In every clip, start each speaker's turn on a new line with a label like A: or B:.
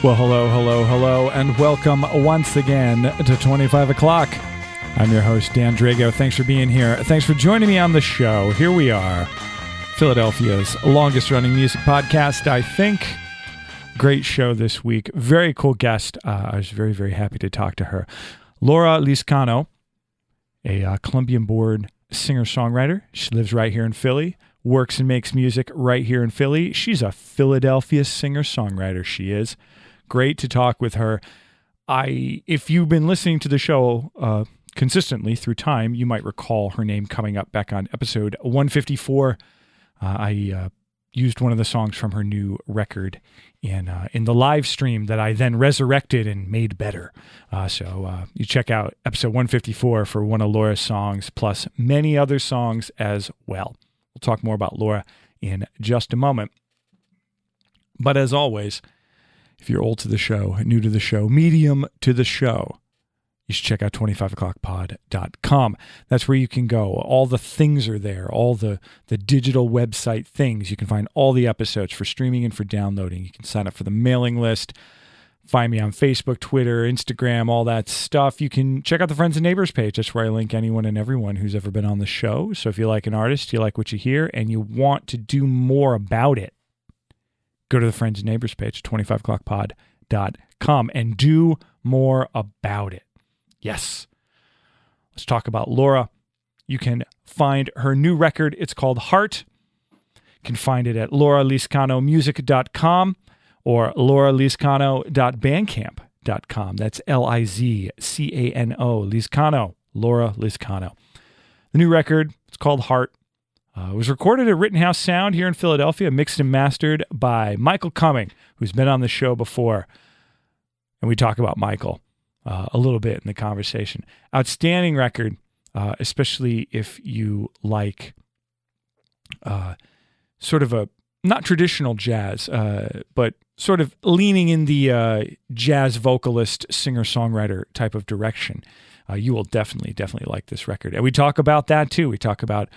A: Well, hello, and welcome once again to 25 o'clock. I'm your host, Dan Drago. Thanks for being here. Thanks for joining me on the show. Here we are, Philadelphia's longest-running music podcast, I think. Great show this week. Very cool guest. I was very, very happy to talk to her. Laura Lizcano, a Colombian-born singer-songwriter. She lives right here in Philly, works and makes music right here in Philly. She's a Philadelphia singer-songwriter, she is. Great to talk with her. If you've been listening to the show consistently through time, you might recall her name coming up back on episode 154. I used one of the songs from her new record in the live stream that I then resurrected and made better. So you check out episode 154 for one of Laura's songs, plus many other songs as well. We'll talk more about Laura in just a moment. But as always, if you're old to the show, new to the show, medium to the show, you should check out 25o'clockpod.com. That's where you can go. All the things are there, all the digital website things. You can find all the episodes for streaming and for downloading. You can sign up for the mailing list, find me on Facebook, Twitter, Instagram, all that stuff. You can check out the Friends and Neighbors page. That's where I link anyone and everyone who's ever been on the show. So if you like an artist, you like what you hear, and you want to do more about it, go to the Friends and Neighbors page, 25o'clockpod.com, and do more about it. Yes. Let's talk about Laura. You can find her new record. It's called Heart. You can find it at lauralizcanomusic.com or lauralizcano.bandcamp.com. That's Lizcano, Lizcano, Laura Lizcano. The new record, it's called Heart. It was recorded at Rittenhouse Sound here in Philadelphia, mixed and mastered by Michael Cumming, who's been on the show before. And we talk about Michael a little bit in the conversation. Outstanding record, especially if you like sort of a, not traditional jazz, but sort of leaning in the jazz vocalist, singer-songwriter type of direction. You will definitely like this record. And we talk about that too. We talk about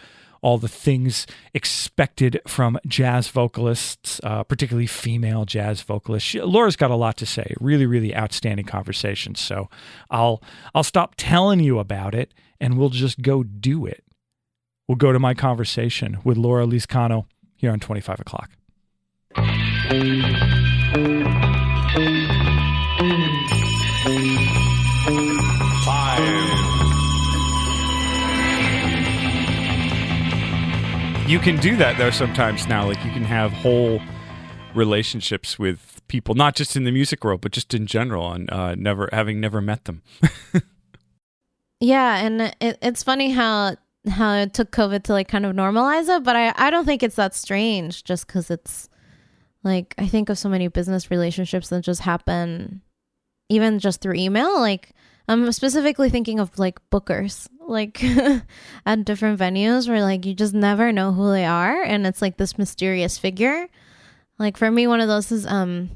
A: all the things expected from jazz vocalists, particularly female jazz vocalists. Laura's got a lot to say. Really, really outstanding conversation. So I'll stop telling you about it, and we'll just go do it. We'll go to my conversation with Laura Lizcano here on 25 o'clock. You can do that, though, sometimes now. Like, you can have whole relationships with people, not just in the music world, but just in general, and never met them.
B: Yeah, and it's funny how it took COVID to, like, kind of normalize it, but I don't think it's that strange, just because it's, like, I think of so many business relationships that just happen even just through email. Like, I'm specifically thinking of, like, bookers, like at different venues where, like, you just never know who they are, and it's like this mysterious figure. Like, for me, one of those is Alan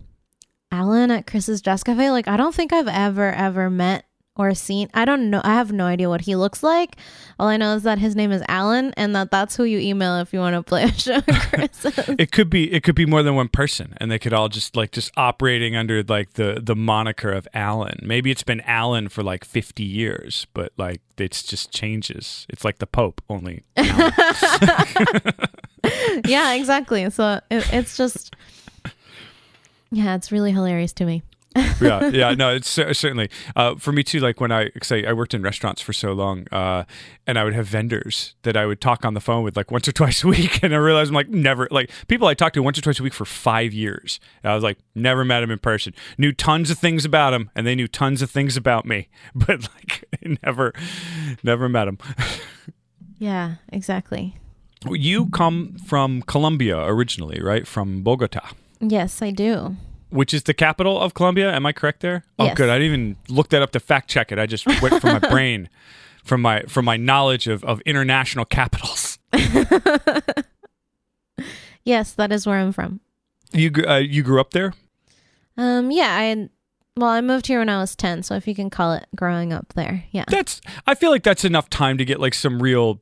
B: at Chris's Jazz Cafe. Like, I don't think I've ever met or seen. I don't know. I have no idea what he looks like. All I know is that his name is Alan, and that's who you email if you want to play a show at Chris's. It could
A: be more than one person, and they could all just operating under like the moniker of Alan. Maybe it's been Alan for like 50 years, but like it's just changes. It's like the Pope, only Alan.
B: Yeah, exactly. So it's just, yeah, it's really hilarious to me.
A: yeah, no, it's certainly for me too. Like, when I worked in restaurants for so long, and I would have vendors that I would talk on the phone with like once or twice a week, and I realized I'm like never, like, people I talked to once or twice a week for 5 years. And I was like, never met them in person. Knew tons of things about them, and they knew tons of things about me, but like never met them.
B: Yeah, exactly.
A: You come from Colombia originally, right? From Bogota.
B: Yes, I do.
A: Which is the capital of Colombia. Am I correct there? Oh,
B: yes.
A: Good. I didn't even look that up to fact check it. I just went from my brain, from my knowledge of international capitals.
B: Yes, that is where I'm from.
A: You grew up there?
B: Yeah, I moved here when I was 10, so if you can call it growing up there. Yeah.
A: I feel like that's enough time to get like some real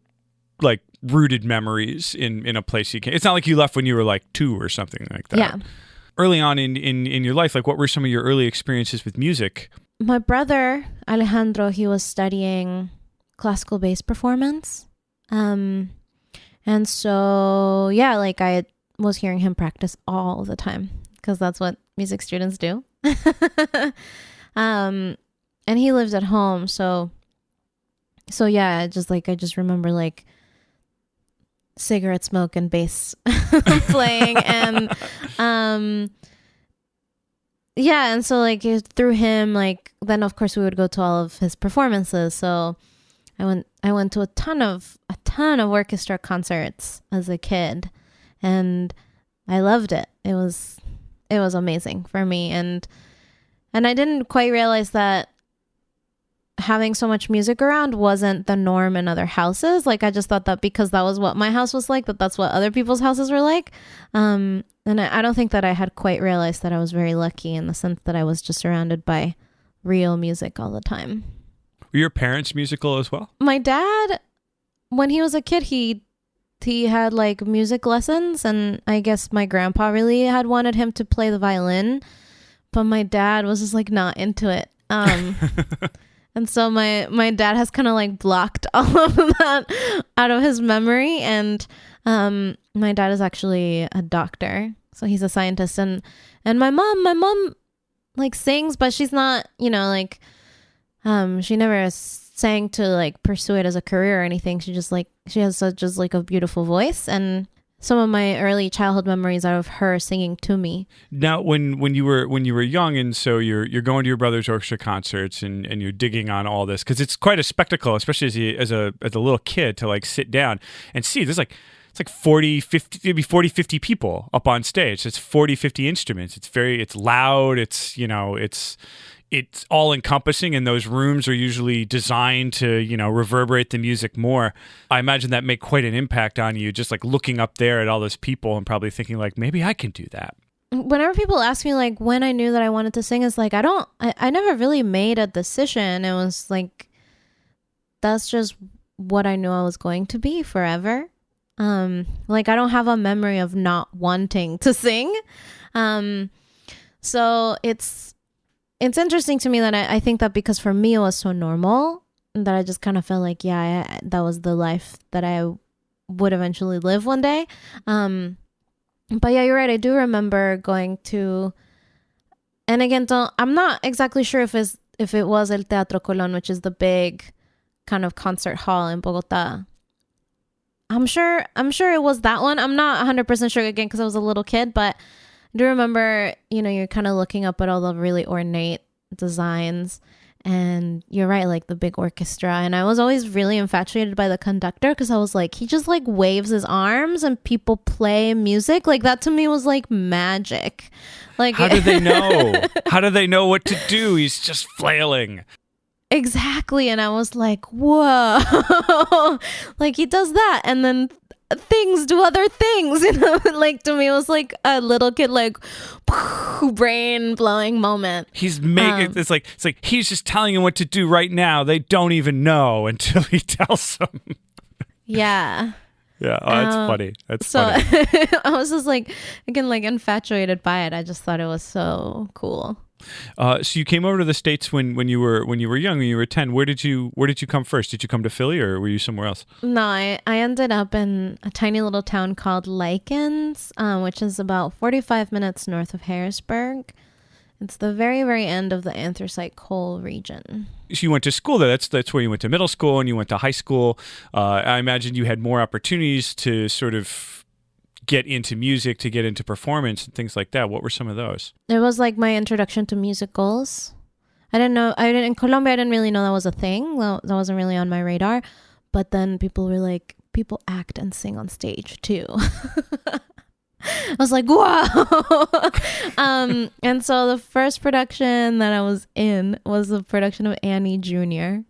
A: like rooted memories in a place you can. It's not like you left when you were like 2 or something like that.
B: Yeah.
A: early on in your life, like what were some of your early experiences with music?
B: My brother, Alejandro, he was studying classical bass performance. And so, yeah, like I was hearing him practice all the time because that's what music students do. And he lived at home. So yeah, I just remember like cigarette smoke and bass playing and, yeah. And so like through him, like then of course we would go to all of his performances. So I went to a ton of orchestra concerts as a kid, and I loved it. It was amazing for me, and I didn't quite realize that having so much music around wasn't the norm in other houses. Like I just thought that because that was what my house was like, that's what other people's houses were like. And I don't think that I had quite realized that I was very lucky in the sense that I was just surrounded by real music all the time.
A: Were your parents musical as well?
B: My dad, when he was a kid, he had like music lessons, and I guess my grandpa really had wanted him to play the violin, but my dad was just like not into it. And so my dad has kind of like blocked all of that out of his memory. And my dad is actually a doctor, so he's a scientist. And my mom like sings, but she's not, like she never sang to like pursue it as a career or anything. She has just like a beautiful voice, and some of my early childhood memories are of her singing to me.
A: Now, when you were young, and so you're going to your brother's orchestra concerts, and you're digging on all this because it's quite a spectacle, especially as a little kid, to like sit down and see. There's it's like 40, 50, maybe 40, 50 people up on stage. It's 40, 50 instruments. It's loud. It's all encompassing, and those rooms are usually designed to, reverberate the music more. I imagine that made quite an impact on you, just like looking up there at all those people and probably thinking like, maybe I can do that.
B: Whenever people ask me like when I knew that I wanted to sing, it's like, I never really made a decision. It was like, that's just what I knew I was going to be forever. Like I don't have a memory of not wanting to sing. So it's interesting to me that I think that because for me it was so normal that I just kind of felt like, that was the life that I would eventually live one day. But yeah, you're right. I do remember going to, and again, I'm not exactly sure if it was El Teatro Colón, which is the big kind of concert hall in Bogota. I'm sure it was that one. I'm not 100% sure again because I was a little kid, but I do remember, you're kind of looking up at all the really ornate designs, and you're right, like the big orchestra. And I was always really infatuated by the conductor because I was like, he just like waves his arms and people play music. Like that to me was like magic. Like,
A: how do they know? How do they know what to do? He's just flailing.
B: Exactly. And I was like, whoa, like he does that. And then things do other things, like to me it was like a little kid like brain blowing moment.
A: He's making it's like he's just telling him what to do right now. They don't even know until he tells them.
B: Yeah.
A: Yeah. Oh, that's funny. That's funny.
B: I was just like, again, like infatuated by it. I just thought it was so cool.
A: So you came over to the States when you were young, when you were 10. Where did you come first? Did you come to Philly, or were you somewhere else?
B: No, I ended up in a tiny little town called Lizcano, which is about 45 minutes north of Harrisburg. It's the very, very end of the anthracite coal region.
A: So you went to school there. That's where you went to middle school and you went to high school. I imagine you had more opportunities to sort of get into music, to get into performance and things like that. What were some of those?
B: It was like my introduction to musicals. In Colombia, I didn't really know that was a thing. Well, that wasn't really on my radar. But then people were like, people act and sing on stage too. I was like, whoa. And so the first production that I was in was a production of Annie Jr.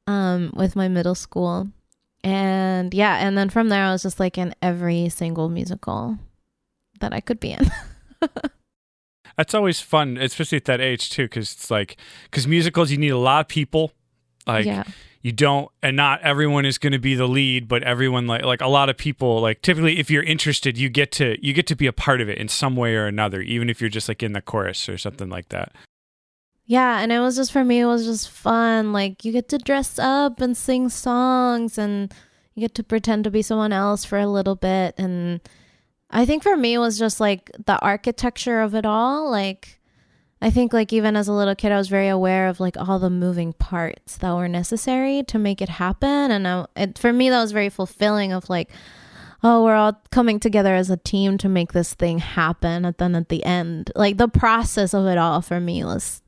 B: With my middle school. And yeah, and then from there I was just like in every single musical that I could be in.
A: That's always fun, especially at that age too, because musicals, you need a lot of people. Like, you don't, and not everyone is going to be the lead, but everyone like a lot of people, like typically if you're interested, you get to be a part of it in some way or another, even if you're just like in the chorus or something like that.
B: Yeah, and it was just, for me, it was just fun. Like, you get to dress up and sing songs, and you get to pretend to be someone else for a little bit. And I think for me, it was just like the architecture of it all. Like, I think like even as a little kid, I was very aware of like all the moving parts that were necessary to make it happen. And for me, that was very fulfilling of like, oh, we're all coming together as a team to make this thing happen. And then at the end, like the process of it all for me was,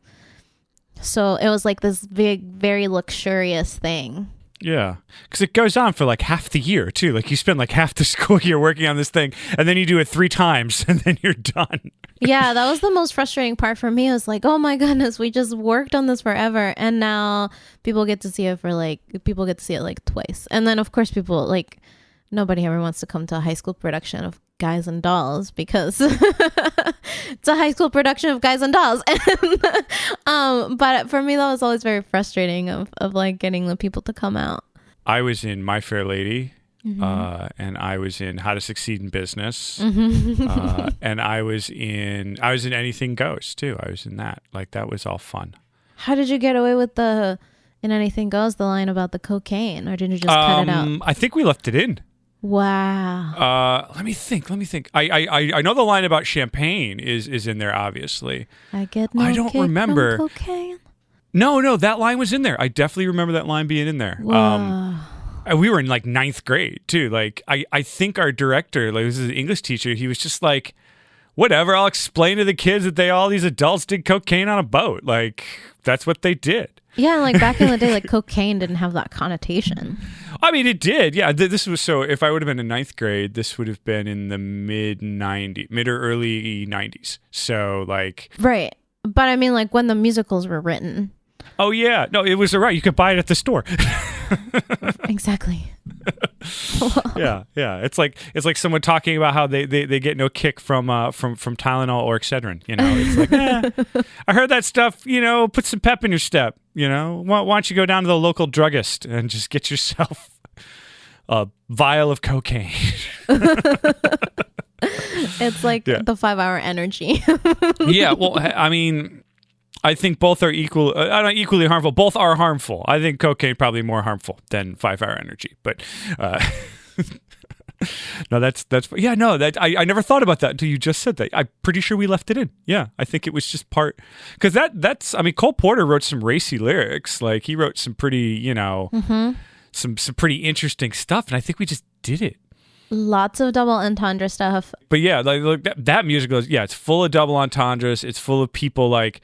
B: so it was like this big, very luxurious thing.
A: Yeah, because it goes on for like half the year too. Like you spend like half the school year working on this thing, and then you do it 3 times, and then you're done.
B: Yeah, that was the most frustrating part for me. I was like, oh my goodness, we just worked on this forever, and now people get to see it like twice. And then of course people like, nobody ever wants to come to a high school production of Guys and Dolls because it's a high school production of Guys and Dolls. But for me, that was always very frustrating of like getting the people to come out.
A: I was in My Fair Lady, and I was in How to Succeed in Business, and I was in Anything Goes too. I was in that. Like that was all fun.
B: How did you get away with in Anything Goes, the line about the cocaine, or did you just cut it out?
A: I think we left it in.
B: Wow.
A: Let me think. I know the line about champagne is in there, obviously.
B: I don't
A: remember.
B: From cocaine.
A: No, that line was in there. I definitely remember that line being in there.
B: Wow.
A: We were in like 9th grade too. Like I think our director, like this is an English teacher, he was just like, whatever, I'll explain to the kids that all these adults did cocaine on a boat. Like that's what they did.
B: Yeah, like back in the day, like cocaine didn't have that connotation.
A: I mean, it did. Yeah, this was so. If I would have been in 9th grade, this would have been in the mid or early 90s. So like,
B: right. But I mean, like when the musicals were written.
A: Oh yeah, no, it was all right. You could buy it at the store.
B: Exactly.
A: Yeah. It's like someone talking about how they get no kick from Tylenol or Excedrin. You know, it's like, I heard that stuff. You know, put some pep in your step. You know, why don't you go down to the local druggist and just get yourself a vial of cocaine?
B: It's like the 5-hour energy.
A: Yeah, well, I mean, I think both are equally harmful. Both are harmful. I think cocaine probably more harmful than 5-hour energy. But no, that's yeah. No, that I never thought about that until you just said that. I'm pretty sure we left it in. Yeah, I think it was just part because that's. I mean, Cole Porter wrote some racy lyrics. Like he wrote some pretty, some pretty interesting stuff, and I think we just did it.
B: Lots of double entendre stuff.
A: But yeah, like that musical is it's full of double entendres. It's full of people like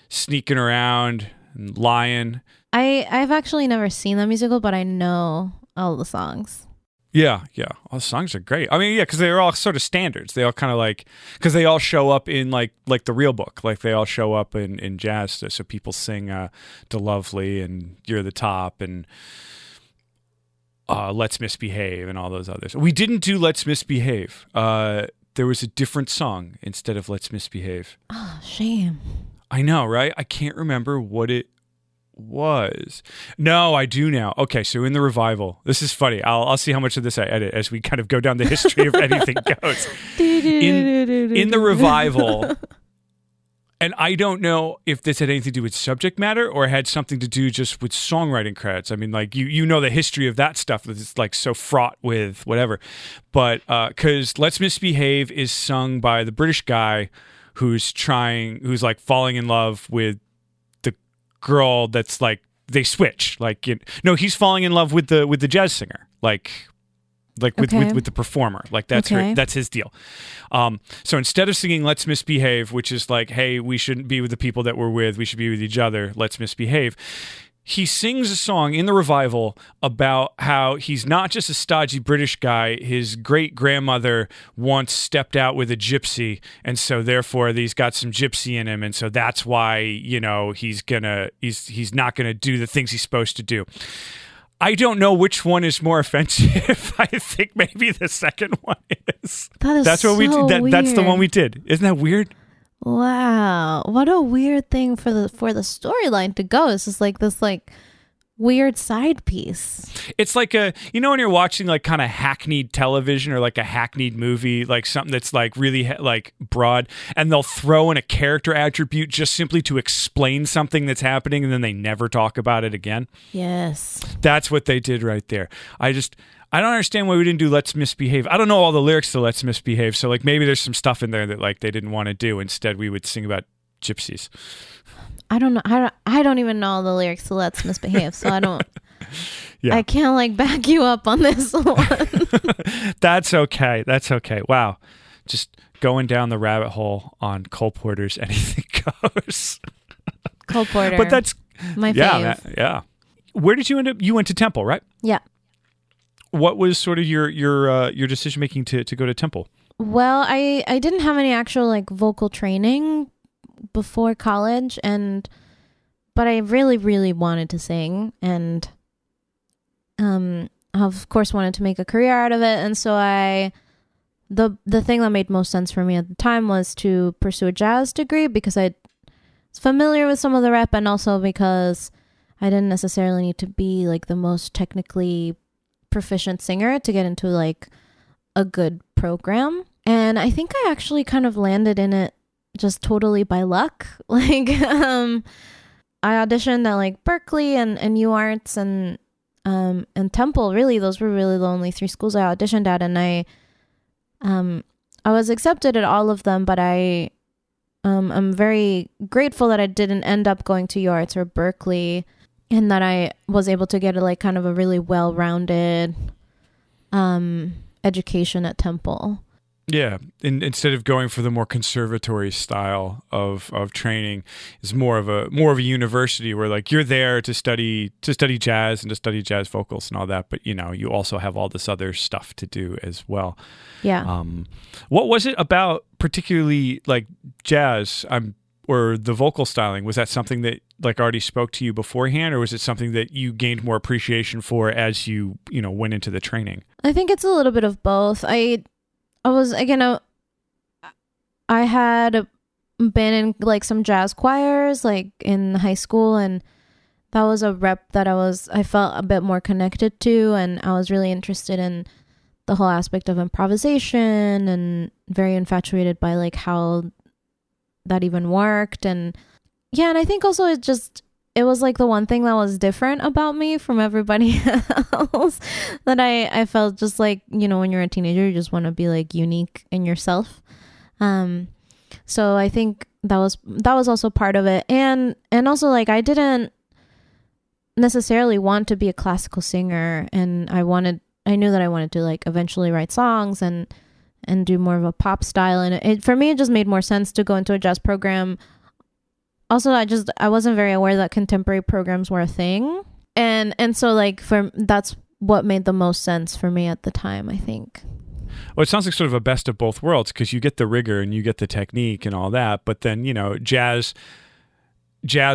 A: sneaking around and lying.
B: I've actually never seen the musical, but I know all the songs.
A: Yeah. All the songs are great. I mean, yeah, because they're all sort of standards. They all kind of like, because they all show up in like the real book. Like they all show up in jazz. So people sing "To Lovely" and "You're the Top" and "Let's Misbehave" and all those others. We didn't do "Let's Misbehave." There was a different song instead of "Let's Misbehave."
B: Oh, shame.
A: I know, right? I can't remember what it was. No, I do now. Okay, so in the revival, this is funny. I'll see how much of this I edit as we kind of go down the history of Anything Goes. In the revival, and I don't know if this had anything to do with subject matter or had something to do just with songwriting credits. I mean, like you know the history of that stuff that's like so fraught with whatever. But because "Let's Misbehave" is sung by the British guy who's like falling in love with the girl that's like they switch. Like he's falling in love with the jazz singer. Like with the performer. Like that's his deal. So instead of singing "Let's Misbehave," which is like, hey, we shouldn't be with the people that we're with, we should be with each other, let's misbehave, he sings a song in the revival about how he's not just a stodgy British guy. His great-grandmother once stepped out with a gypsy, and so therefore he's got some gypsy in him, and so that's why, he's not gonna do the things he's supposed to do. I don't know which one is more offensive. I think maybe the second one is.
B: That's what we did.
A: Weird. That's the one we did. Isn't that weird?
B: Wow, what a weird thing for the storyline to go. It's just like this, like weird side piece.
A: It's like when you're watching like kind of hackneyed television or like a hackneyed movie, like something that's like really like broad, and they'll throw in a character attribute just simply to explain something that's happening, and then they never talk about it again.
B: Yes.
A: That's what they did right there. I don't understand why we didn't do Let's Misbehave. I don't know all the lyrics to Let's Misbehave, so like maybe there's some stuff in there that like they didn't want to do. Instead, we would sing about gypsies.
B: I don't know. I don't even know the lyrics to Let's Misbehave, so I don't.
A: Yeah.
B: I can't like back you up on this one.
A: That's okay. That's okay. Wow. Just going down the rabbit hole on Cole Porter's Anything Goes.
B: Cole Porter.
A: But that's
B: my fave.
A: Yeah. Where did you end up? You went to Temple, right?
B: Yeah.
A: What was sort of your decision making to go to Temple?
B: Well, I didn't have any actual like vocal training before college, but I really, really wanted to sing, and of course wanted to make a career out of it. And so the thing that made most sense for me at the time was to pursue a jazz degree, because I was familiar with some of the rep, and also because I didn't necessarily need to be like the most technically proficient singer to get into like a good program. And I think I actually kind of landed in it just totally by luck. Like I auditioned at like Berkeley and UArts and Temple. Really, those were really the only three schools I auditioned at, and I was accepted at all of them, but I'm very grateful that I didn't end up going to UArts or Berkeley, and that I was able to get like kind of a really well-rounded education at Temple.
A: Yeah, instead of going for the more conservatory style of training, it's more of a university where like you're there to study jazz and to study jazz vocals and all that, but you also have all this other stuff to do as well.
B: Yeah.
A: What was it about particularly like jazz or the vocal styling? Was that something that like already spoke to you beforehand, or was it something that you gained more appreciation for as you went into the training?
B: I think it's a little bit of both. I had been in like some jazz choirs like in high school, and that was a rep that I felt a bit more connected to, and I was really interested in the whole aspect of improvisation and very infatuated by like how that even worked. And yeah, and I think also it was like the one thing that was different about me from everybody else, that I felt just like, when you're a teenager, you just want to be like unique in yourself. So I think that was also part of it. And also like I didn't necessarily want to be a classical singer, and I knew that I wanted to like eventually write songs and do more of a pop style. And for me, it just made more sense to go into a jazz program. Also, I wasn't very aware that contemporary programs were a thing. And so like that's what made the most sense for me at the time, I think.
A: Well, it sounds like sort of a best of both worlds, because you get the rigor and you get the technique and all that, but then, jazz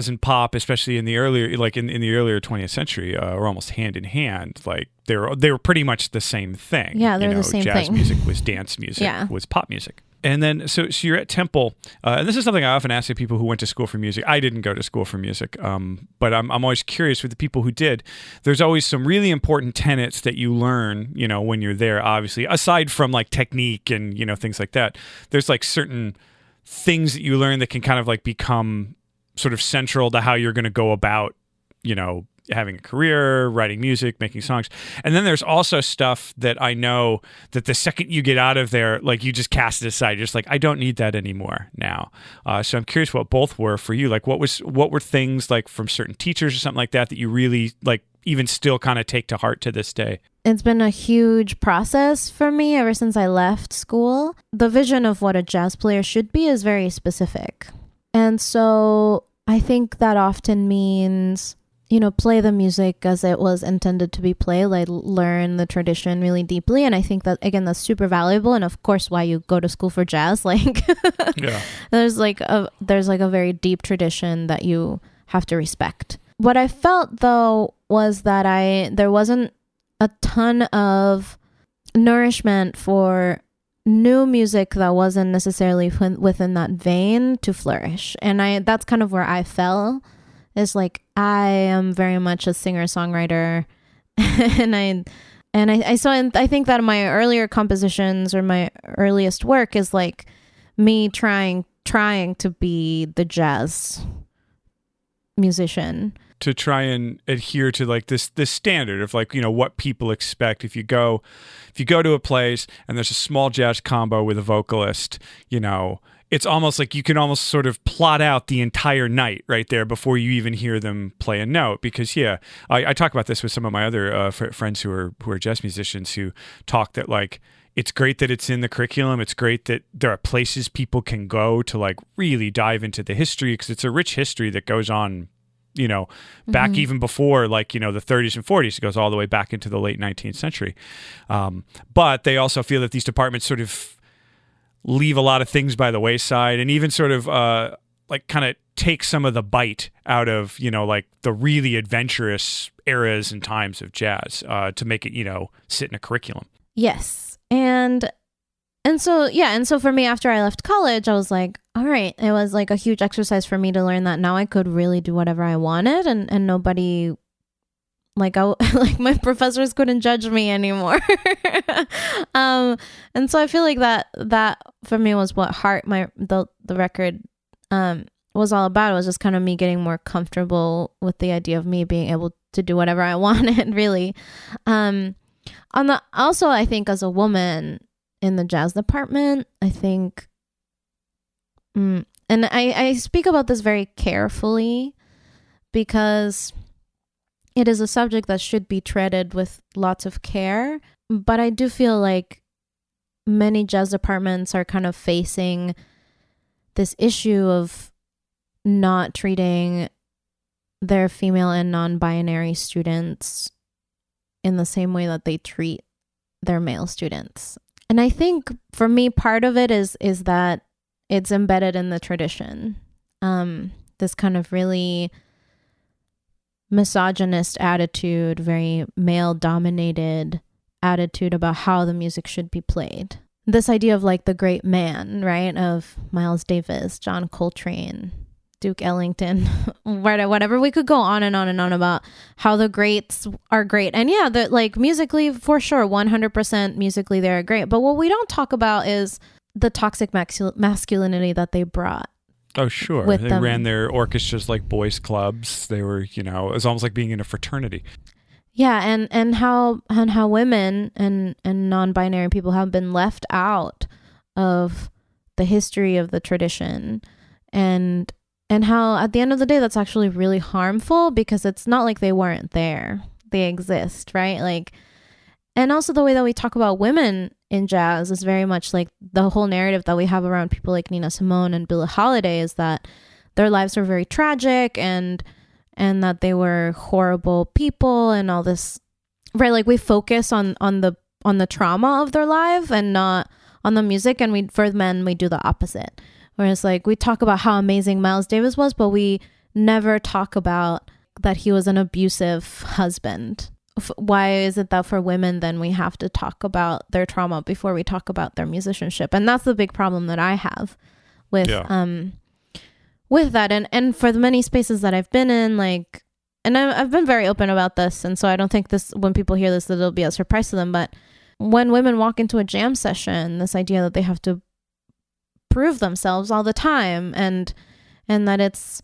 A: and pop, especially in the earlier, like in the earlier 20th century, were almost hand in hand. Like they were pretty much the same thing.
B: Yeah, they're the same
A: jazz
B: thing.
A: Music was dance music, was pop music. And then, so you're at Temple, and this is something I often ask people who went to school for music. I didn't go to school for music, but I'm always curious with the people who did. There's always some really important tenets that you learn, when you're there, obviously, aside from like technique and, things like that. There's like certain things that you learn that can kind of like become sort of central to how you're going to go about, having a career, writing music, making songs. And then there's also stuff that I know that the second you get out of there, like you just cast it aside. You're just like, I don't need that anymore now. So I'm curious what both were for you. Like what were things like from certain teachers or something like that you really like even still kind of take to heart to this day?
B: It's been a huge process for me ever since I left school. The vision of what a jazz player should be is very specific. And so I think that often means, play the music as it was intended to be played, like learn the tradition really deeply. And I think that, again, that's super valuable. And of course, why you go to school for jazz, like
A: yeah.
B: there's like a very deep tradition that you have to respect. What I felt though was that there wasn't a ton of nourishment for new music that wasn't necessarily within that vein to flourish. And that's kind of where I fell is like I am very much a singer-songwriter I think that my earlier compositions or my earliest work is like me trying to be the jazz musician,
A: to try and adhere to like this standard of like, you know, what people expect. If you go to a place and there's a small jazz combo with a vocalist, you know, it's almost like you can almost sort of plot out the entire night right there before you even hear them play a note. Because I talk about this with some of my other friends who are jazz musicians, who talk that like it's great that it's in the curriculum. It's great that there are places people can go to like really dive into the history, because it's a rich history that goes on, you know, back even before like, you know, the 30s and 40s. It goes all the way back into the late 19th century. But they also feel that these departments sort of leave a lot of things by the wayside, and even sort of like kind of take some of the bite out of, you know, like the really adventurous eras and times of jazz to make it, you know, sit in a curriculum.
B: Yes. And so for me, after I left college, I was like, all right, it was like a huge exercise for me to learn that now I could really do whatever I wanted, and nobody, like like my professors couldn't judge me anymore. And so I feel like that for me was what the record was all about. It was just kind of me getting more comfortable with the idea of me being able to do whatever I wanted, really. Also, I think as a woman in the jazz department, I think, and I speak about this very carefully because it is a subject that should be treated with lots of care. But I do feel like many jazz departments are kind of facing this issue of not treating their female and non-binary students in the same way that they treat their male students. And I think for me, part of it is that it's embedded in the tradition. This kind of really misogynist attitude, very male-dominated attitude about how the music should be played. This idea of like the great man, right? Of Miles Davis, John Coltrane, Duke Ellington, whatever. We could go on and on and on about how the greats are great. And yeah, that like musically, for sure, 100% musically they're great. But what we don't talk about is the toxic masculinity that they brought.
A: Oh, sure. They ran their orchestras like boys' clubs. They were, you know, it was almost like being in a fraternity.
B: Yeah, and how women and non-binary people have been left out of the history of the tradition, and how at the end of the day that's actually really harmful, because it's not like they weren't there. They exist, right? Like, and also the way that we talk about women in jazz is very much like the whole narrative that we have around people like Nina Simone and Billie Holiday is that their lives were very tragic and that they were horrible people and all this, right? Like we focus on the trauma of their life and not on the music. And for men, we do the opposite. Whereas like we talk about how amazing Miles Davis was, but we never talk about that he was an abusive husband. Why is it that for women, then we have to talk about their trauma before we talk about their musicianship? And that's the big problem that I have with, with that. And for the many spaces that I've been in, like, and I've been very open about this. And so I don't think when people hear this, that it'll be a surprise to them. But when women walk into a jam session, this idea that they have to prove themselves all the time and that it's,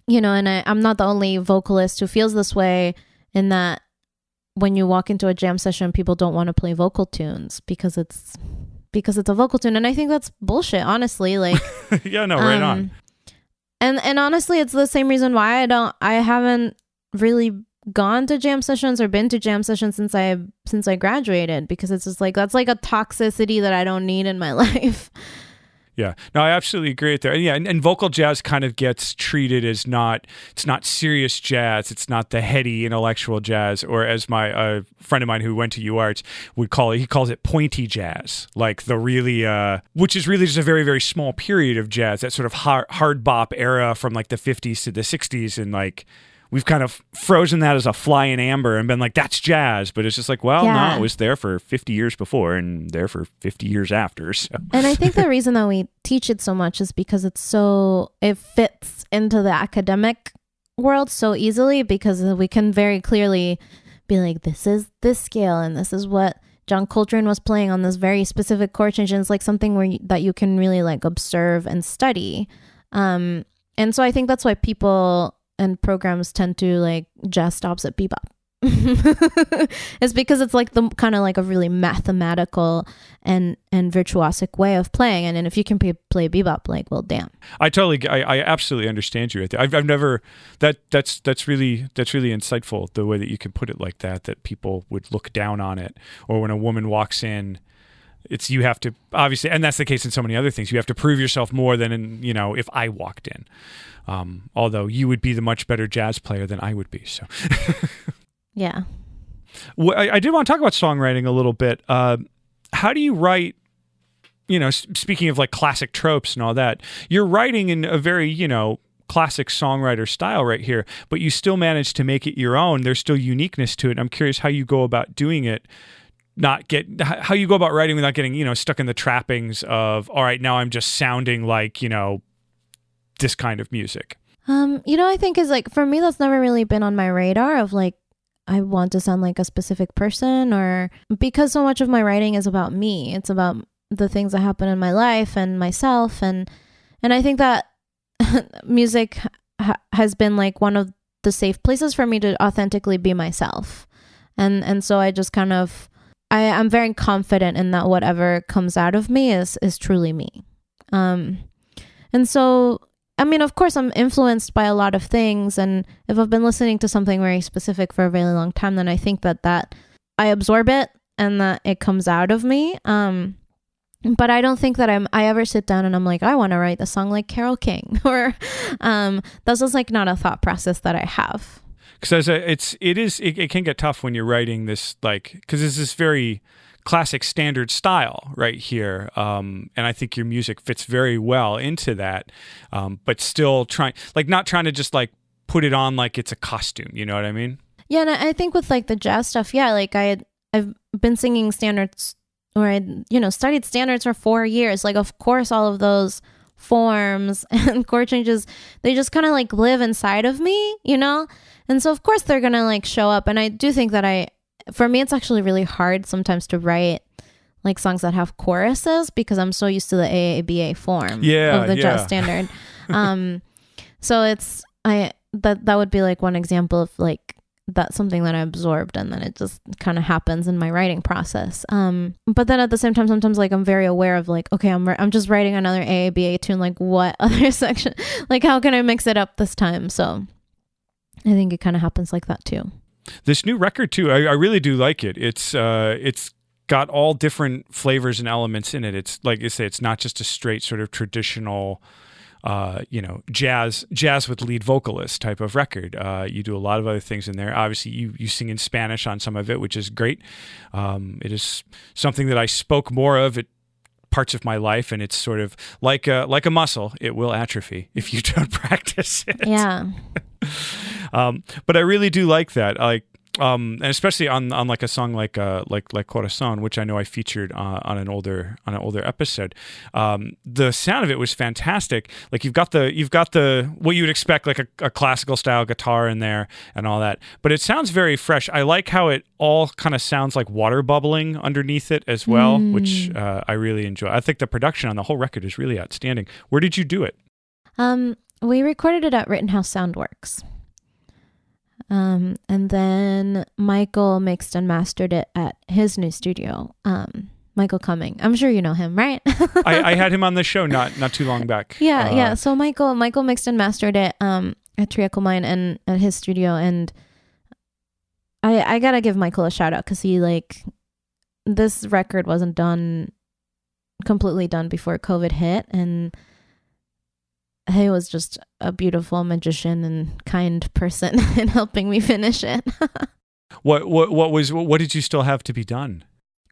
B: you know, and I'm not the only vocalist who feels this way, in that when you walk into a jam session, people don't want to play vocal tunes because it's a vocal tune. And I think that's bullshit, honestly. Like,
A: yeah, no, right on.
B: And honestly, it's the same reason why I haven't really gone to jam sessions or been to jam sessions since I graduated, because it's just like, that's like a toxicity that I don't need in my life.
A: Yeah, no, I absolutely agree with that. Yeah, and vocal jazz kind of gets treated as it's not serious jazz. It's not the heady intellectual jazz, or as my friend of mine who went to UArts would call it, he calls it pointy jazz, like the really, which is really just a very, very small period of jazz, that sort of hard bop era from like the 50s to the 60s, and like, we've kind of frozen that as a fly in amber and been like, that's jazz. But it's just like, well, no, it was there for 50 years before and there for 50 years after. So.
B: And I think the reason that we teach it so much is because it fits into the academic world so easily because we can very clearly be like, this is this scale and this is what John Coltrane was playing on this very specific chord change. And it's like something that you can really like observe and study. And so I think that's why people and programs tend to like jazz stops at bebop. It's because it's like the kind of like a really mathematical and virtuosic way of playing, and then if you can play bebop, like, well, damn.
A: I absolutely understand you right there. I've never that's really insightful, the way that you can put it like that people would look down on it, or when a woman walks in, it's you have to obviously, and that's the case in so many other things. You have to prove yourself more than if I walked in. Although you would be the much better jazz player than I would be. So.
B: Yeah.
A: Well, I did want to talk about songwriting a little bit. How do you write, speaking of like classic tropes and all that, you're writing in a very, classic songwriter style right here, but you still manage to make it your own. There's still uniqueness to it. I'm curious how you go about doing it, how you go about writing without getting, stuck in the trappings of, all right, now I'm just sounding like, this kind of music.
B: I think is like, for me, that's never really been on my radar of like, I want to sound like a specific person, or because so much of my writing is about me. It's about the things that happen in my life and myself. And I think that music has been like one of the safe places for me to authentically be myself. And so I just kind of, I'm very confident in that whatever comes out of me is truly me. And so, I mean, of course, I'm influenced by a lot of things. And if I've been listening to something very specific for a very long time, then I think that I absorb it and that it comes out of me. But I don't think that I ever sit down and I'm like, I want to write a song like Carole King, or that's just like not a thought process that I have.
A: Because it can get tough when you're writing this, like, because it's this very classic standard style right here, and I think your music fits very well into that, but still not trying to just like put it on like it's a costume, you know what I mean?
B: Yeah, and I think with like the jazz stuff, yeah, like I've been singing standards, or I studied standards for 4 years. Like, of course, all of those forms and chord changes, they just kind of like live inside of me, and so of course they're gonna like show up. And I do think that for me, it's actually really hard sometimes to write like songs that have choruses because I'm so used to the AABA form of the jazz standard. So that would be like one example of like that's something that I absorbed, and then it just kind of happens in my writing process. But then at the same time, sometimes like I'm very aware of like, okay, I'm just writing another AABA tune. Like, what other section? Like, how can I mix it up this time? So I think it kind of happens like that too.
A: This new record too, I really do like it. It's got all different flavors and elements in it. It's like I say, it's not just a straight sort of traditional, jazz with lead vocalist type of record. You do a lot of other things in there. Obviously, you sing in Spanish on some of it, which is great. It is something that I spoke more of at parts of my life, and it's sort of like a muscle. It will atrophy if you don't practice it.
B: Yeah.
A: But I really do like that. And especially on like a song like Corazon, which I know I featured on an older episode. The sound of it was fantastic. Like you've got the what you would expect, like a classical style guitar in there and all that, but it sounds very fresh. I like how it all kind of sounds like water bubbling underneath it as well, which I really enjoy. I think the production on the whole record is really outstanding. Where did you do it?
B: We recorded it at Rittenhouse Soundworks. And then Michael mixed and mastered it at his new studio. Michael Cumming. I'm sure you know him, right?
A: I had him on the show not too long back.
B: Yeah. So Michael mixed and mastered it at Triacle Mine and at his studio. And I gotta give Michael a shout out because he this record wasn't completely done before COVID hit, and he was just a beautiful magician and kind person in helping me finish it.
A: What did you still have to be done?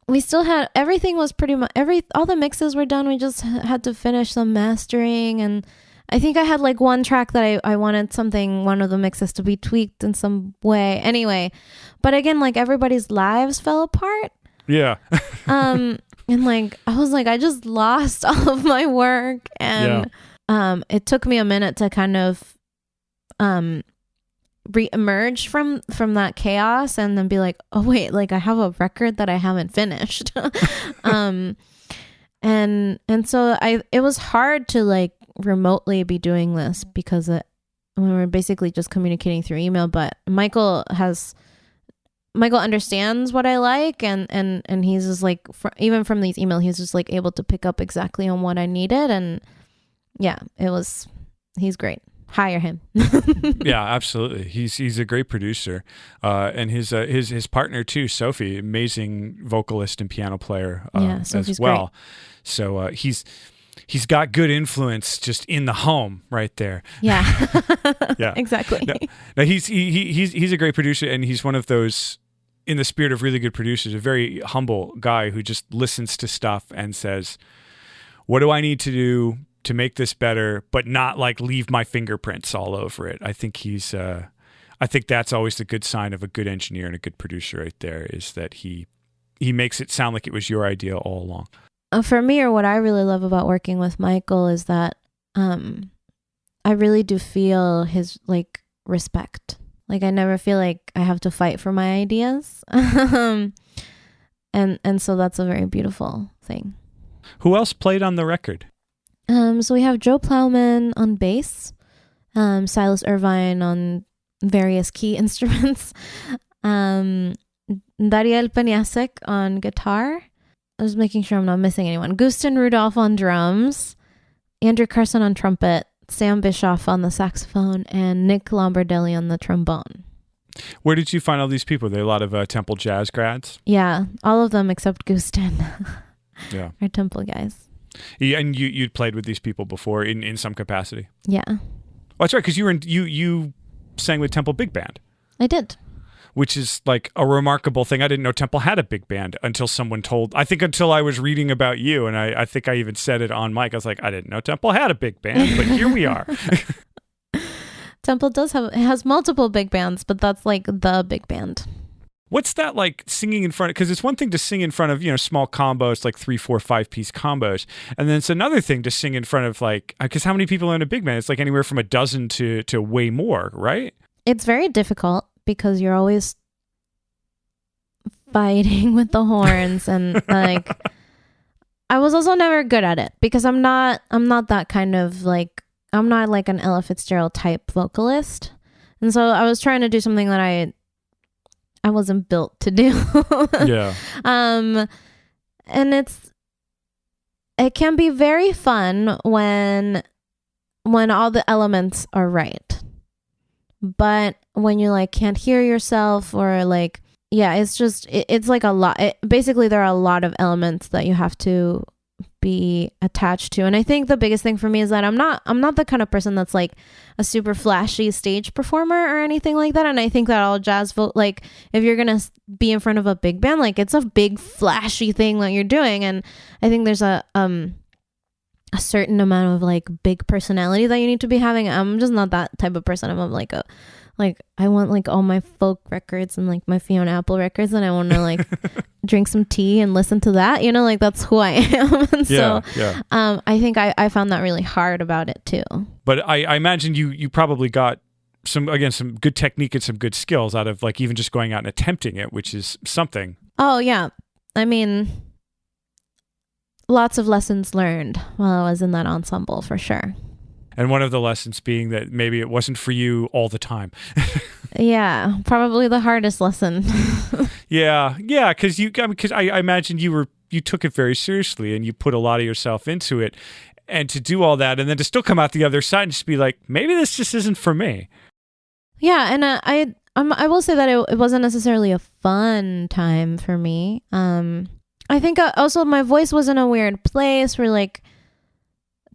B: We still had, everything was pretty much, all the mixes were done. We just had to finish some mastering. And I think I had like one track that I wanted one of the mixes to be tweaked in some way. Anyway, but again, like everybody's lives fell apart.
A: Yeah.
B: And like, I was like, I just lost all of my work. And it took me a minute to kind of re-emerge from that chaos and then be like, oh wait, like I have a record that I haven't finished. And so it was hard to like remotely be doing this because we were basically just communicating through email, but Michael understands what I like, and he's just like, even from these emails, he's just like able to pick up exactly on what I needed. And yeah, he's great. Hire him.
A: Yeah, absolutely. He's a great producer, and his partner too, Sophie, amazing vocalist and piano player as well. Great. So he's got good influence just in the home right there.
B: Yeah,
A: yeah,
B: exactly.
A: No, he's a great producer, and he's one of those, in the spirit of really good producers, a very humble guy who just listens to stuff and says, "What do I need to do to make this better, but not like leave my fingerprints all over it?" I think I think that's always the good sign of a good engineer and a good producer right there, is that he makes it sound like it was your idea all along.
B: For me, or what I really love about working with Michael, is that I really do feel his like respect. Like I never feel like I have to fight for my ideas. And so that's a very beautiful thing.
A: Who else played on the record?
B: So we have Joe Plowman on bass, Silas Irvine on various key instruments, Dariel Peñasek on guitar. I was making sure I'm not missing anyone. Gustin Rudolph on drums, Andrew Carson on trumpet, Sam Bischoff on the saxophone, and Nick Lombardelli on the trombone.
A: Where did you find all these people? Are they a lot of Temple Jazz grads?
B: Yeah, all of them except Gustin.
A: Yeah,
B: are Temple guys.
A: Yeah, and you'd played with these people before in some capacity.
B: Yeah.
A: Oh, that's right, because you sang with Temple Big Band.
B: I did.
A: Which is like a remarkable thing. I didn't know Temple had a big band until someone told. I think until I was reading about you, and I think I even said it on mic. I was like, I didn't know Temple had a big band, but here we are.
B: Temple has multiple big bands, but that's like the big band.
A: What's that like, singing in front of? Because it's one thing to sing in front of small combos, like 3, 4, 5-piece combos, and then it's another thing to sing in front of like, because how many people are in a big band? It's like anywhere from a dozen to way more, right?
B: It's very difficult because you're always fighting with the horns, and like I was also never good at it because I'm not that kind of like, I'm not like an Ella Fitzgerald type vocalist, and so I was trying to do something that I wasn't built to do.
A: Yeah.
B: And it can be very fun when all the elements are right. But when you like can't hear yourself, or like, yeah, it's just, it's like a lot. Basically, there are a lot of elements that you have to be attached to. And I think the biggest thing for me is that I'm not the kind of person that's like a super flashy stage performer or anything like that. And I think that all jazz, like if you're going to be in front of a big band, like it's a big flashy thing that you're doing. And I think there's a certain amount of like big personality that you need to be having. I'm just not that type of person. I'm like I want like all my folk records and like my Fiona Apple records, and I want to like drink some tea and listen to that, like that's who I am. And
A: yeah.
B: I think I found that really hard about it too.
A: But I imagine you probably got some good technique and some good skills out of like even just going out and attempting it, which is something.
B: Oh yeah. I mean, lots of lessons learned while I was in that ensemble for sure.
A: And one of the lessons being that maybe it wasn't for you all the time.
B: Yeah, probably the hardest lesson.
A: Yeah, because I imagine you took it very seriously and you put a lot of yourself into it, and to do all that and then to still come out the other side and just be like, maybe this just isn't for me.
B: Yeah, and I will say that it wasn't necessarily a fun time for me. I think also my voice was in a weird place where like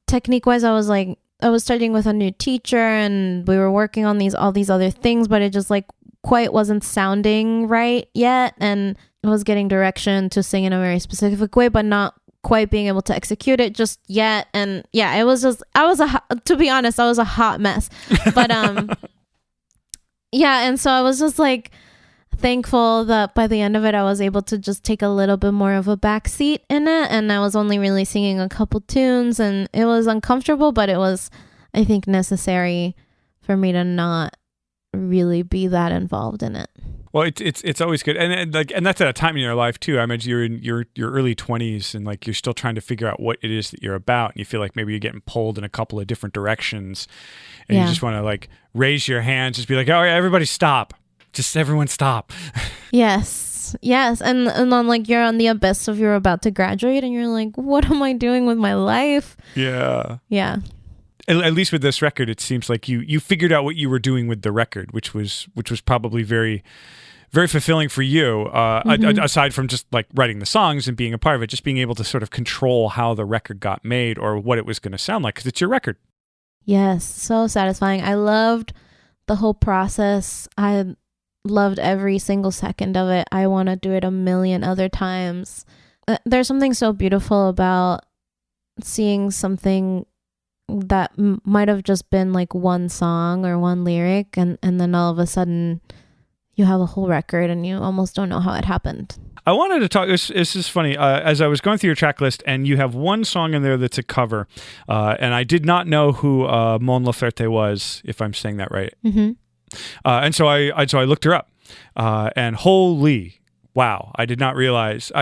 B: technique wise I was studying with a new teacher and we were working on all these other things, but it just like quite wasn't sounding right yet. And I was getting direction to sing in a very specific way, but not quite being able to execute it just yet. And yeah, it was just, to be honest, I was a hot mess, but, yeah. And so I was just like thankful that by the end of it, I was able to just take a little bit more of a backseat in it. And I was only really singing a couple tunes, and it was uncomfortable, but it was, I think, necessary for me to not really be that involved in it.
A: Well, it's always good, and that's at a time in your life too. I imagine you're in your early 20s, and like you're still trying to figure out what it is that you're about, and you feel like maybe you're getting pulled in a couple of different directions, and you just want to like raise your hands, just be like, "Oh yeah, everybody stop! Just everyone stop!"
B: Yes, and then like you're on the abyss of you're about to graduate, and you're like, "What am I doing with my life?"
A: Yeah.
B: At
A: least with this record, it seems like you figured out what you were doing with the record, which was probably very, very fulfilling for you. Aside from just like writing the songs and being a part of it, just being able to sort of control how the record got made or what it was going to sound like, because it's your record.
B: Yes, so satisfying. I loved the whole process. I loved every single second of it. I want to do it a million other times. There's something so beautiful about seeing something that might have just been like one song or one lyric, and then all of a sudden you have a whole record and you almost don't know how it happened.
A: I wanted to talk, this is funny, as I was going through your track list, and you have one song in there that's a cover, and I did not know who Mon Laferte was, if I'm saying that right.
B: Mm-hmm.
A: And so I looked her up, and holy wow, I did not realize.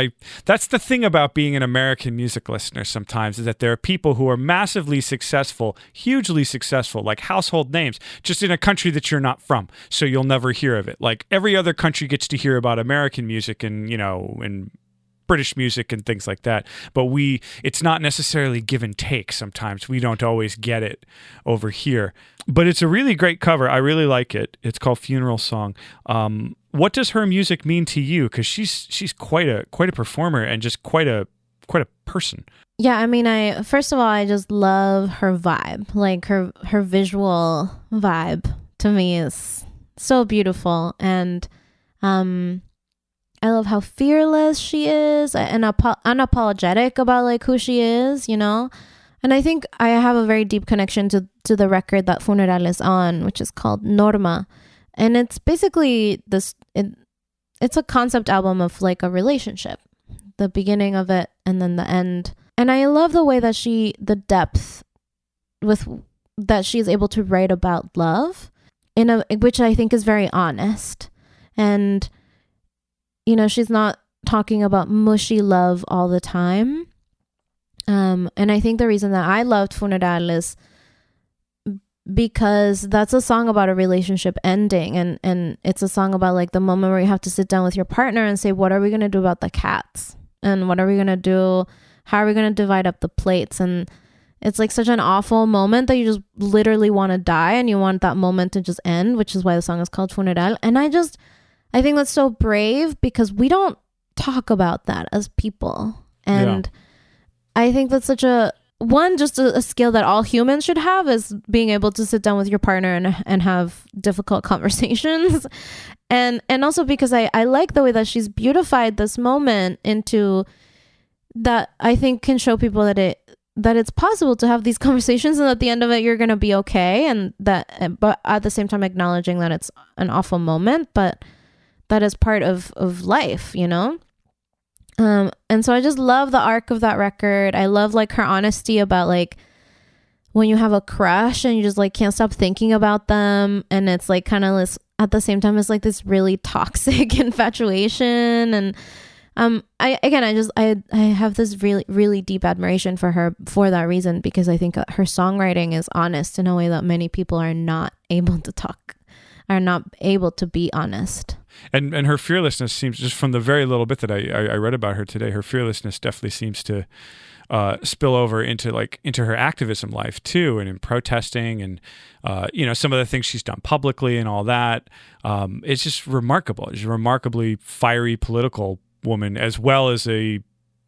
A: That's the thing about being an American music listener sometimes, is that there are people who are massively successful, hugely successful, like household names, just in a country that you're not from, so you'll never hear of it. Like every other country gets to hear about American music and, and British music and things like that, but it's not necessarily give and take. Sometimes we don't always get it over here, but it's a really great cover. I really like it. It's called Funeral Song. What does her music mean to you? Because she's quite a performer and just quite a person.
B: Yeah, I mean, first of all, I just love her vibe. Like her visual vibe to me is so beautiful, and I love how fearless she is and unapologetic about like who she is, And I think I have a very deep connection to the record that Funeral is on, which is called Norma. And it's basically it's a concept album of like a relationship, the beginning of it and then the end. And I love the way that the depth with that she's able to write about love which I think is very honest. And, she's not talking about mushy love all the time. And I think the reason that I loved Funeral is because that's a song about a relationship ending, and it's a song about like the moment where you have to sit down with your partner and say, what are we going to do about the cats, and what are we going to do, how are we going to divide up the plates? And it's like such an awful moment that you just literally want to die, and you want that moment to just end, which is why the song is called Funeral. And I think that's so brave, because we don't talk about that as people, and I think that's such a skill that all humans should have, is being able to sit down with your partner and have difficult conversations. And also because I like the way that she's beautified this moment into that, I think can show people that it's possible to have these conversations, and at the end of it, you're going to be okay. But at the same time, acknowledging that it's an awful moment, but that is part of life, And so I just love the arc of that record. I love like her honesty about like when you have a crush and you just like can't stop thinking about them, and it's like kind of this, at the same time, it's like this really toxic infatuation. And I have this really, really deep admiration for her for that reason, because I think her songwriting is honest in a way that many people are not able to be honest.
A: And her fearlessness seems, just from the very little bit that I read about her today, her fearlessness definitely seems to spill over into her activism life too, and in protesting, and some of the things she's done publicly and all that. It's just remarkable. She's a remarkably fiery political woman, as well as a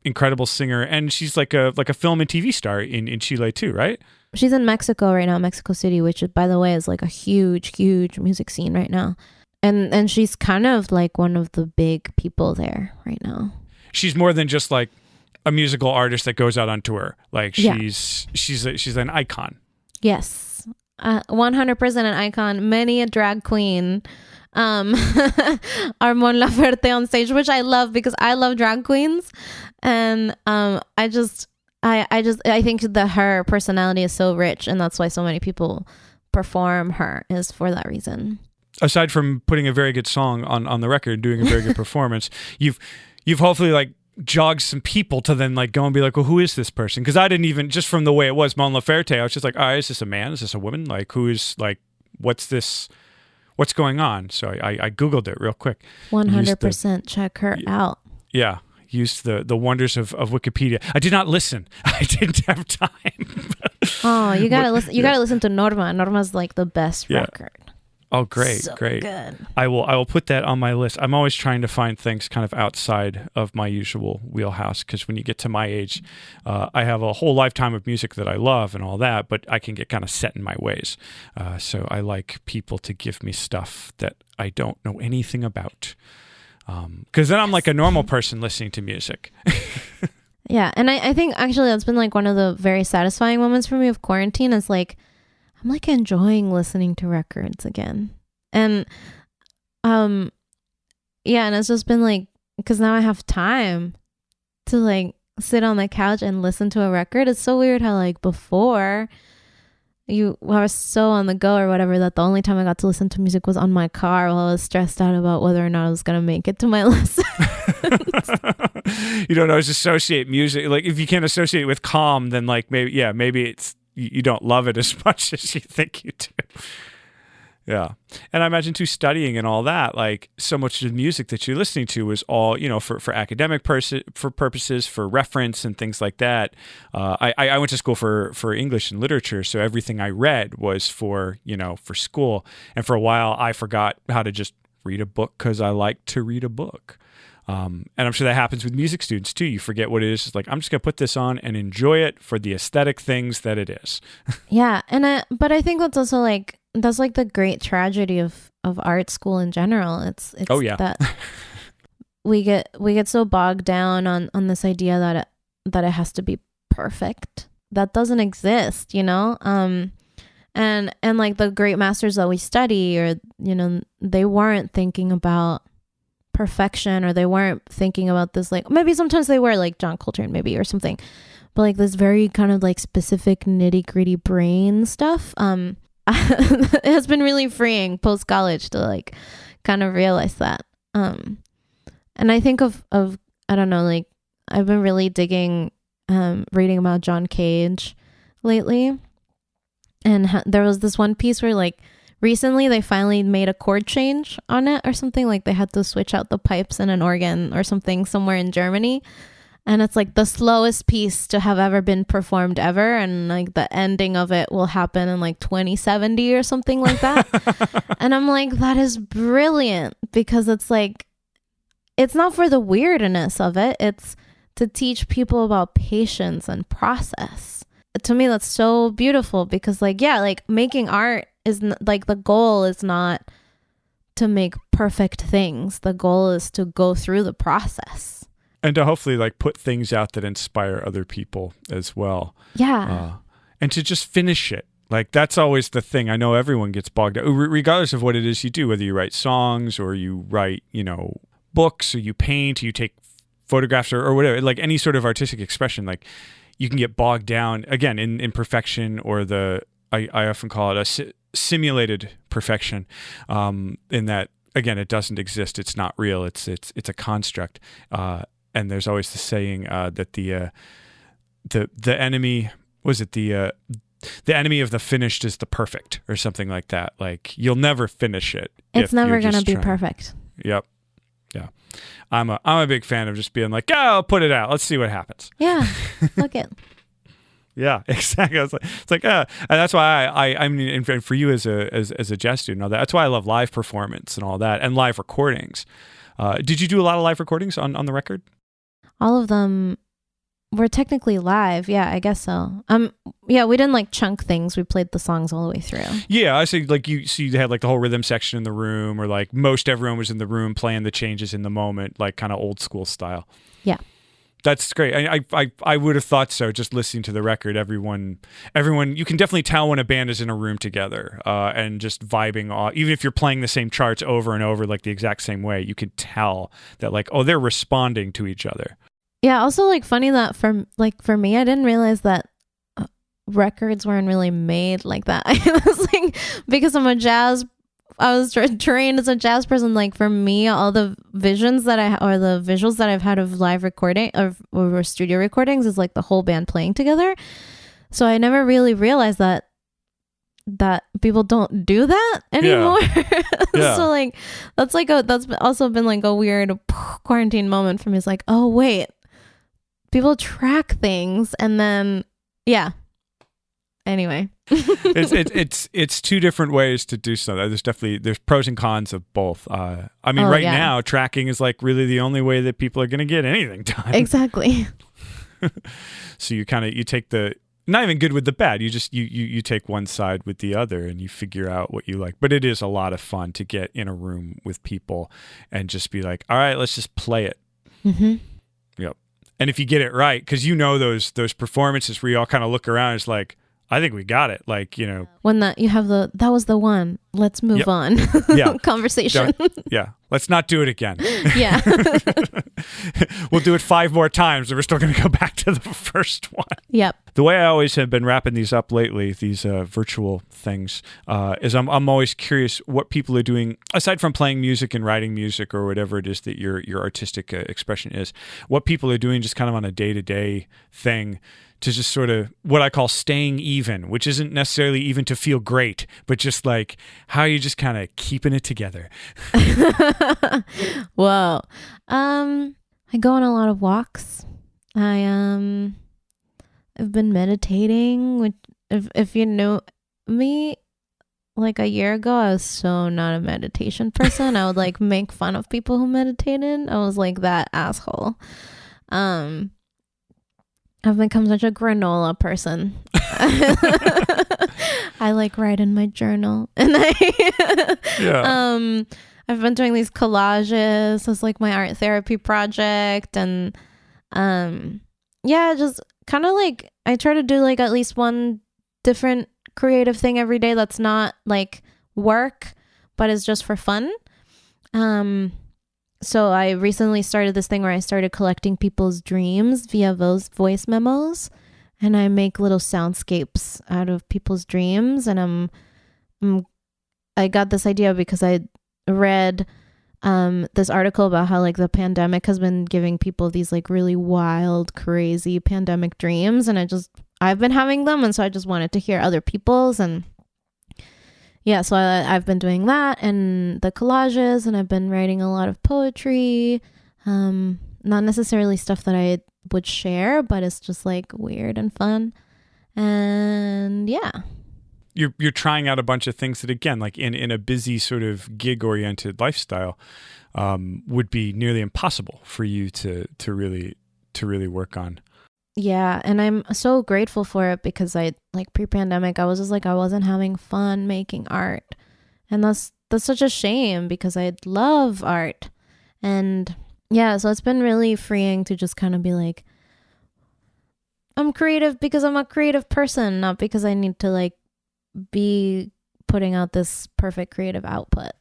A: incredible singer, and she's like a film and TV star in Chile too, right?
B: She's in Mexico right now, Mexico City, which, by the way, is like a huge, huge music scene right now. And she's kind of like one of the big people there right now. She's
A: more than just like a musical artist that goes out on tour. Like she's an icon.
B: Yes, 100% an icon. Many a drag queen are Mon Laferte on stage, which I love, because I love drag queens, and I think that her personality is so rich, and that's why so many people perform her, is for that reason.
A: aside from putting a very good song on the record, doing a very good performance, you've hopefully like jogged some people to then like go and be like, well, who is this person? Because I didn't even, just from the way it was, Mon Laferte, I was just like, all right, is this a man? Is this a woman? Like, who is, like, what's this? What's going on? So I Googled it real quick.
B: 100% check her out.
A: Yeah. Used the wonders of Wikipedia. I did not listen. I didn't have time.
B: Oh, you gotta listen. You gotta listen to Norma. Norma's like the best record.
A: Oh, great,
B: so
A: great.
B: Good.
A: I will put that on my list. I'm always trying to find things kind of outside of my usual wheelhouse, because when you get to my age, I have a whole lifetime of music that I love and all that, but I can get kind of set in my ways. So I like people to give me stuff that I don't know anything about, because then I'm like a normal person listening to music.
B: Yeah, and I think actually that's been like one of the very satisfying moments for me of quarantine, is like I'm like enjoying listening to records again. And yeah, and it's just been like, because now I have time to like sit on the couch and listen to a record. It's so weird how like before I was so on the go or whatever that the only time I got to listen to music was on my car while I was stressed out about whether or not I was going to make it to my lesson.
A: You don't always associate music. Like if you can't associate it with calm, then like maybe it's, you don't love it as much as you think you do. Yeah. And I imagine too, studying and all that, like so much of the music that you're listening to was all, for academic for purposes, for reference and things like that. I went to school for English and literature. So everything I read was for school. And for a while I forgot how to just read a book because I like to read a book. And I'm sure that happens with music students too. You forget what it is. It's like, I'm just going to put this on and enjoy it for the aesthetic things that it is.
B: Yeah. But I think that's also like, that's like the great tragedy of art school in general. It's that we get so bogged down on this idea that it has to be perfect. That doesn't exist, and like the great masters that we study, or, they weren't thinking about perfection, or they weren't thinking about this, like maybe sometimes they were, like John Coltrane maybe or something, but like this very kind of like specific nitty-gritty brain stuff. It has been really freeing post college to like kind of realize that. And I think of I don't know, like I've been really digging reading about John Cage lately, and there was this one piece where like recently they finally made a chord change on it or something, like they had to switch out the pipes in an organ or something somewhere in Germany, and it's like the slowest piece to have ever been performed ever, and like the ending of it will happen in like 2070 or something like that. And I'm like, that is brilliant, because it's like, it's not for the weirdness of it, it's to teach people about patience and process. To me that's so beautiful, because like, yeah, like making art is like, the goal is not to make perfect things, the goal is to go through the process
A: and to hopefully like put things out that inspire other people as well.
B: Yeah.
A: And to just finish it. Like that's always the thing. I know everyone gets bogged down, regardless of what it is you do, whether you write songs or you write, books, or you paint, or you take photographs or whatever, like any sort of artistic expression, like you can get bogged down again in perfection, or I often call it a simulated perfection, in that, again, it doesn't exist. It's not real. It's a construct. And there's always the saying that the enemy, was it the enemy of the finished is the perfect, or something like that. Like you'll never finish it.
B: It's never going to be perfect.
A: Yep. Yeah. I'm a big fan of just being like, I'll put it out. Let's see what happens.
B: Yeah. Look it.
A: Yeah, exactly. And that's why I mean, and for you as a jazz student, all that, that's why I love live performance and all that, and live recordings. Did you do a lot of live recordings on the record?
B: All of them were technically live. Yeah, I guess so. Yeah, we didn't like chunk things. We played the songs all the way through. Yeah,
A: I see. Like you had like the whole rhythm section in the room, or like most everyone was in the room playing the changes in the moment, like kind of old school style.
B: Yeah.
A: That's great. I would have thought so. Just listening to the record, everyone, you can definitely tell when a band is in a room together, and just vibing off. Even if you're playing the same charts over and over, like the exact same way, you can tell that like, oh, they're responding to each other.
B: Yeah. Also, like funny that for me, I didn't realize that records weren't really made like that. I was like, because I'm a jazz trained as a jazz person. Like for me, all the visions that or the visuals that I've had of live recording or studio recordings is like the whole band playing together. So I never really realized that people don't do that anymore. Yeah. So like that's also been like a weird quarantine moment for me. It's like, oh wait, people track things and then anyway.
A: it's two different ways to do so. There's pros and cons of both. Now tracking is like really the only way that people are going to get anything done.
B: Exactly.
A: So you take the not even good with the bad. You just you take one side with the other and you figure out what you like. But it is a lot of fun to get in a room with people and just be like, all right, let's just play it.
B: Mm-hmm.
A: Yep. And if you get it right, because those performances where you all kind of look around, it's like, I think we got it. Like,
B: when that was the one, let's move on.
A: Yeah.
B: Conversation.
A: Yeah. Let's not do it again.
B: Yeah.
A: We'll do it 5 more times and we're still going to go back to the first one.
B: Yep.
A: The way I always have been wrapping these up lately, these virtual things, is I'm always curious what people are doing, aside from playing music and writing music or whatever it is that your artistic expression is, what people are doing just kind of on a day-to-day thing to just sort of what I call staying even, which isn't necessarily even to feel great, but just like how you just kind of keeping it together.
B: Well, I go on a lot of walks. I've been meditating, which if you know me, like a year ago, I was so not a meditation person. I would like make fun of people who meditated. I was like that asshole. I've become such a granola person. I like write in my journal and I've been doing these collages as like my art therapy project and just kind of like I try to do like at least one different creative thing every day that's not like work but is just for fun. So I recently started this thing where I started collecting people's dreams via those voice memos, and I make little soundscapes out of people's dreams. And I got this idea because I read this article about how like the pandemic has been giving people these like really wild, crazy pandemic dreams, and I've been having them, and so I just wanted to hear other people's and. Yeah, so I've been doing that and the collages, and I've been writing a lot of poetry. Not necessarily stuff that I would share, but it's just like weird and fun. And yeah.
A: You're trying out a bunch of things that, again, like in a busy sort of gig-oriented lifestyle, would be nearly impossible for you to really work on.
B: Yeah, and I'm so grateful for it because I like pre-pandemic I was just like I wasn't having fun making art. And that's such a shame because I love art. And yeah, so it's been really freeing to just kind of be like I'm creative because I'm a creative person, not because I need to like be putting out this perfect creative output.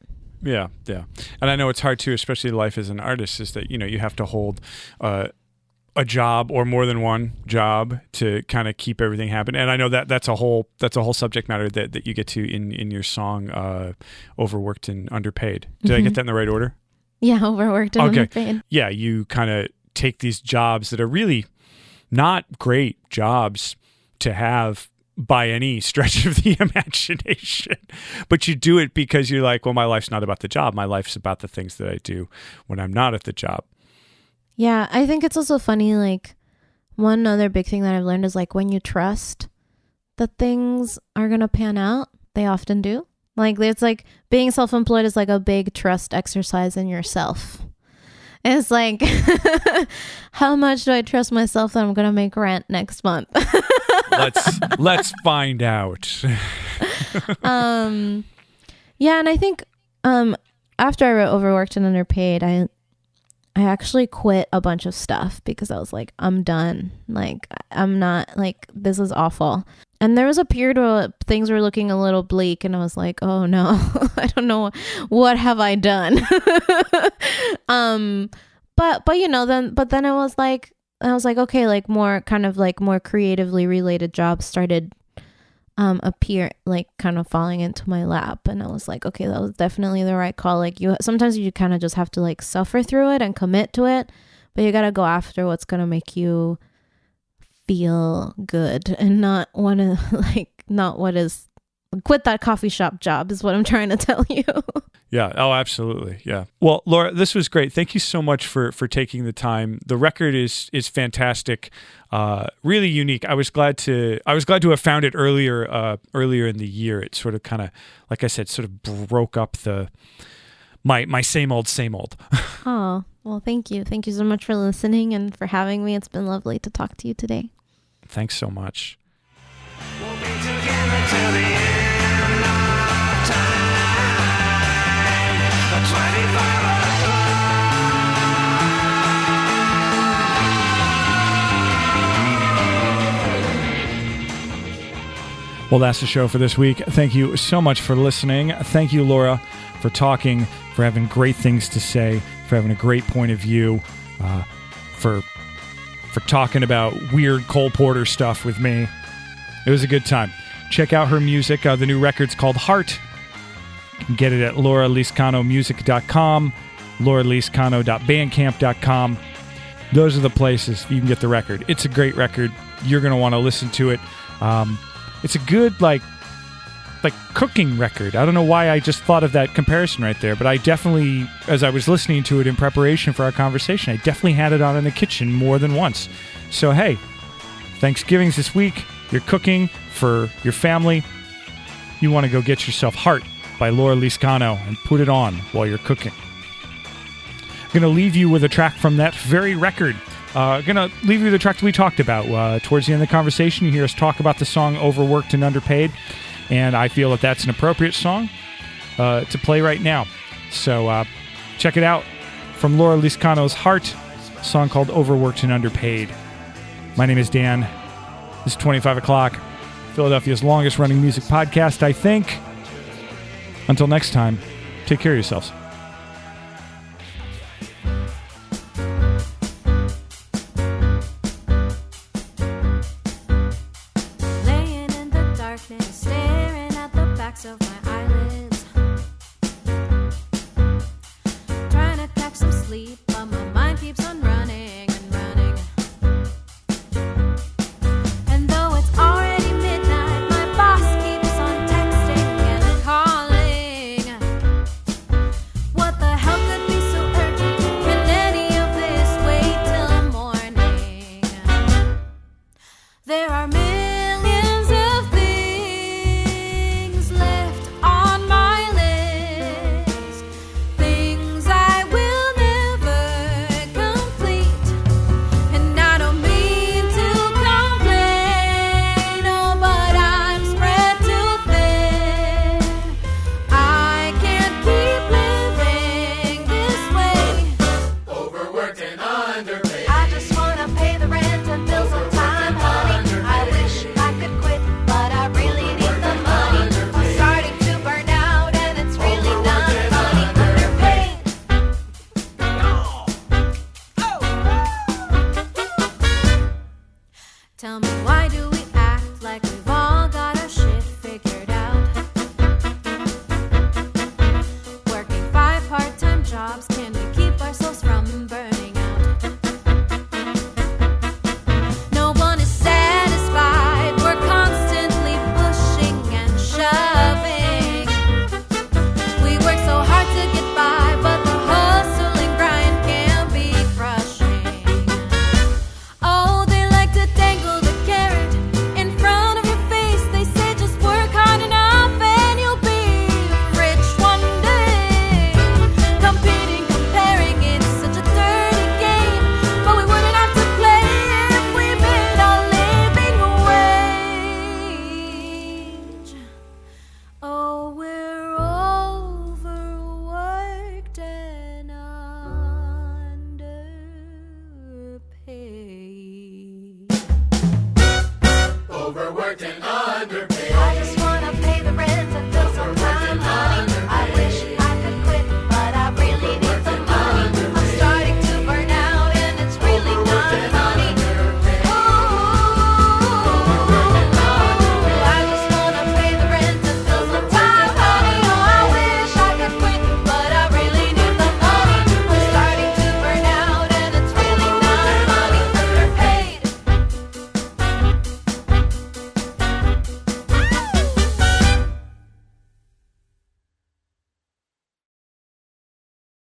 A: Yeah. And I know it's hard too, especially life as an artist, is that, you have to hold a job or more than one job to kind of keep everything happening. And I know that that's a whole subject matter that you get to in your song, Overworked and Underpaid. Did I get that in the right order?
B: Yeah, overworked and underpaid.
A: Yeah, you kind of take these jobs that are really not great jobs to have by any stretch of the imagination, but you do it because you're like, well, my life's not about the job. My life's about the things that I do when I'm not at the job.
B: Yeah, I think it's also funny, like, one other big thing that I've learned is, like, when you trust that things are going to pan out, they often do. Like, it's like being self-employed is like a big trust exercise in yourself. And it's like, how much do I trust myself that I'm going to make rent next month?
A: Let's find out.
B: Yeah, and I think after I wrote Overworked and Underpaid, I actually quit a bunch of stuff because I was like, I'm done. Like, I'm not, like, this is awful. And there was a period where things were looking a little bleak and I was like, oh no, I don't know, what have I done? But you know, then I was like, okay, like more kind of like more creatively related jobs started appear, like kind of falling into my lap. And I was like, okay, that was definitely the right call. Like sometimes you kind of just have to like suffer through it and commit to it, but you got to go after what's going to make you feel good and not want to not what is quit that coffee shop job is what I'm trying to tell you.
A: Yeah. Oh, absolutely. Yeah. Well, Laura, this was great. Thank you so much for taking the time. The record is fantastic. Really unique. I was glad to have found it earlier in the year. It sort of kind of, like I said, sort of broke up my same old.
B: Oh, well, thank you. Thank you so much for listening and for having me. It's been lovely to talk to you today.
A: Thanks so much.
C: We'll be together till the end of time. 25
A: Well, that's the show for this week. Thank you so much for listening. Thank you, Laura, for talking, for having great things to say, for having a great point of view, for talking about weird Cole Porter stuff with me. It was a good time. Check out her music. The new record's called Heart. You can get it at lauraliscanomusic.com, lauraliscano.bandcamp.com. Those are the places you can get the record. It's a great record. You're going to want to listen to it. It's a good, like cooking record. I don't know why I just thought of that comparison right there, but I definitely, as I was listening to it in preparation for our conversation, I definitely had it on in the kitchen more than once. So, hey, Thanksgiving's this week. You're cooking for your family. You want to go get yourself Heart by Laura Lizcano and put it on while you're cooking. I'm going to leave you with a track from that very record. Going to leave you with a track that we talked about. Towards the end of the conversation, you hear us talk about the song Overworked and Underpaid, and I feel that that's an appropriate song to play right now. So check it out from Laura Lizcano's Heart, a song called Overworked and Underpaid. My name is Dan. This is 25 o'clock, Philadelphia's longest running music podcast, I think. Until next time, take care of yourselves.
D: Laying in the darkness, staring at the backs of my eyelids, trying to catch some sleep, but my mind keeps on running and running. And though it's already midnight, my boss keeps on texting and calling. What the hell could be so urgent? Can any of this wait till morning? There are millions of things left on my list, things I will never complete. And I don't mean to complain, oh, but I'm spread too thin. I can't keep living this way.
C: overworked and underpaid.
D: I just wanna pay the rent and bills on time, honey. I wish I could quit, but I really need the money. I'm starting to burn out and it's really not funny. Underpaid. Tell me, why do we act like we've all got our shit figured out? Working 5 part-time jobs can